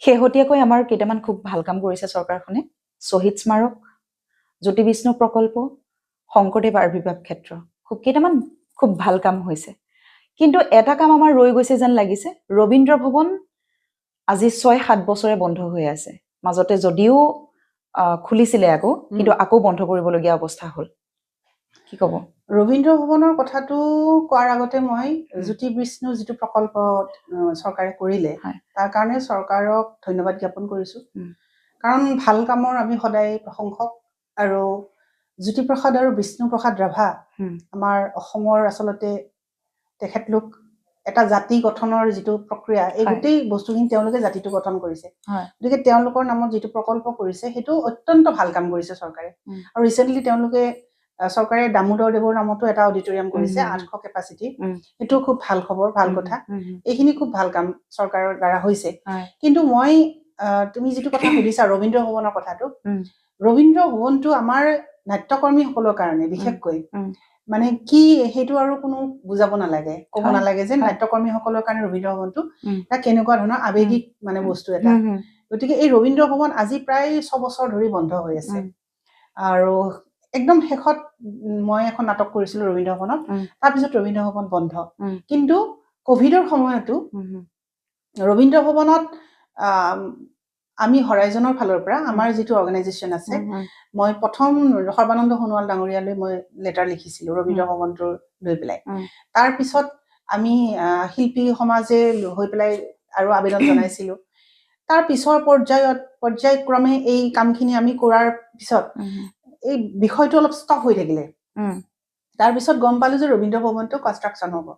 শেহতীয়াকৈ আমাৰ কেইটামান খুব ভাল কাম কৰিছে চৰকাৰখনে শ্বহীদ স্মাৰক জ্যোতি বিষ্ণু প্ৰকল্প শংকৰদেৱ আৱিৰ্ভাৱ ক্ষেত্ৰ কেইটামান খুব ভাল কাম হৈছে কিন্তু এটা কাম আমাৰ ৰৈ গৈছে যেন লাগিছে ৰবীন্দ্ৰ ভৱন আজি ৬-৭ বছৰে বন্ধ হৈ আছে মাজতে যদিও খুলিছিলে কিন্তু আকৌ বন্ধ কৰিবলগীয়া অৱস্থা হ'ল কি ক'ব ৰবীন্দ্ৰ ভৱনৰ কথাটো কোৱাৰ আগতে মই জ্যোতি বিষ্ণু যিটো প্ৰকল্প চৰকাৰে কৰিলে তাৰ কাৰণে চৰকাৰক ধন্যবাদ জ্ঞাপন কৰিছো কাৰণ ভাল কামৰ আমি সদায় প্ৰশংসক আৰু জ্যোতিপ্ৰসাদ আৰু বিষ্ণুপ্ৰসাদ ৰাভা আমাৰ অসমৰ আচলতে তেখেতলোক এটা জাতি গঠনৰ যিটো প্ৰক্ৰিয়া এই গোটেই বস্তুখিনি তেওঁলোকে জাতিটো গঠন কৰিছে গতিকে তেওঁলোকৰ নামত যিটো প্ৰকল্প কৰিছে সেইটো অত্যন্ত ভাল কাম কৰিছে চৰকাৰে আৰু ৰিচেণ্টলি তেওঁলোকে চৰকাৰে দামোদৰ দেৱৰ নামতো এটা অডিটৰিয়াম কৰিছে 800 কেপাচিটি এটো খুব ভাল খবৰ ভাল কথা এইখিনি খুব ভাল কাম চৰকাৰৰ দ্বাৰা হৈছে কিন্তু মই তুমি যেটো কথা সুধিছা ৰবীন্দ্ৰ ভৱনৰ কথাটো ৰবীন্দ্ৰ ভৱনটো আমাৰ নাট্যকৰ্মীসকলৰ কাৰণে বিশেষকৈ মানে কি হেতু আৰু কোনো বুজাব নালাগে ক'ব নালাগে যে নাট্যকৰ্মীসকলৰ কাৰণে ৰবীন্দ্ৰ ভৱনটো এটা কেনেকুৱা ধৰণৰ আবেগিক মানে বস্তু এটা গতিকে এই ৰবীন্দ্ৰ ভৱন আজি প্ৰায় 6 বছৰ ধৰি বন্ধ হৈ আছে আৰু একদম শেষত মই এখন নাটক কৰিছিলো ৰবীন্দ্ৰ ভৱনত তাৰ পিছত ৰবীন্দ্ৰ ভৱন বন্ধ কিন্তু কোভিডৰ সময়তো ৰবীন্দ্ৰ ভৱনত আমি হৰাইজনৰ ফালৰ পৰা আমাৰ যেটো অৰ্গানাইজেচন আছে মই প্ৰথম সৰ্বানন্দ সোণোৱাল ডাঙৰীয়ালৈ মই লেটাৰ লিখিছিলো ৰবীন্দ্ৰ ভৱনটোৰ লৈ পেলাই তাৰ পিছত আমি শিল্পী সমাজে হৈ পেলাই আৰু আবেদন জনাইছিলো তাৰ পিছৰ পৰ্যায়ক্ৰমে এই কামখিনি আমি কৰাৰ পিছত এই বিষয়টো অলপ ষ্টপ হৈ থাকিলে তাৰ পিছত গম পালো যে ৰবীন্দ্ৰ ভৱনটো কনষ্ট্ৰাকচন হ'ব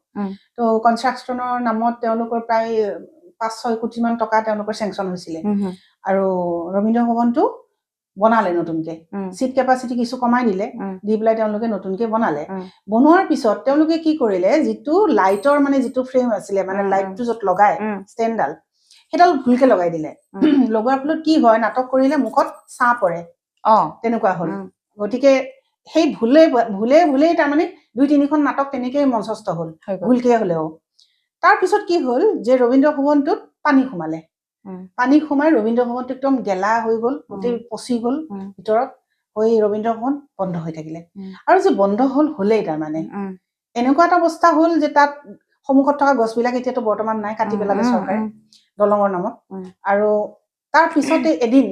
তো কনষ্ট্ৰাকচনৰ নামত তেওঁলোকৰ প্ৰায় 5-6 কোটি মান টকা তেওঁলোকৰ চেংচন হৈছিল আৰু ৰবীন্দ্ৰ ভৱনটো বনালে নতুনকে সিট কেপাসিটি কিছু কমাই দিলে দি পেলাই তেওঁলোকে নতুনকে বনালে বনোৱাৰ পিছত তেওঁলোকে কি কৰিলে যেটো লাইটৰ মানে যেটো ফ্ৰেম আছিল মানে লাইটটো যত লগায় ষ্টেণ্ডাল হেডাল ভুলকে লগাই দিলে লগোৱাৰ ফলত কি হয় নাটক কৰিলে মুখত ছা পৰে তেনেকুৱা হ'ল গতিকে সেই ভুলে তাৰ মানে 2-3খন নাটক তেনেকৈ মঞ্চস্থ হ'ল ভুলকে হলেও তাৰ পিছত কি হ'ল যে ৰবীন্দ্ৰ ভৱনটোত পানী সোমালে পানী সোমাই ৰবীন্দ্ৰ ভৱনটো একদম গেলা হৈ গ'ল গোটেই পচি গ'ল ভিতৰত হৈ ৰবীন্দ্ৰ ভৱন বন্ধ হৈ থাকিলে আৰু যে বন্ধ হ'লেই তাৰ মানে এনেকুৱা এটা অৱস্থা হ'ল যে তাত সমুখত থকা গছবিলাক এতিয়াতো বৰ্তমান নাই কাটি পেলালে চৰকাৰে দলঙৰ নামত আৰু তাৰ পিছতে এদিন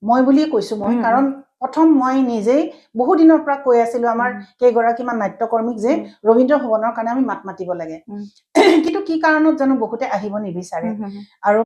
মই বুলিয়ে কৈছো মই কাৰণ প্ৰথম মই নিজে বহু দিনৰ পৰা কৈ আছিলো আমাৰ কেইগৰাকীমান নাট্যকৰ্মীক যে ৰবীন্দ্ৰ ভৱনৰ কাৰণে আমি মাত মাতিব লাগে কিন্তু কি কাৰণত জানো বহুতে আহিব নিবিচাৰে আৰু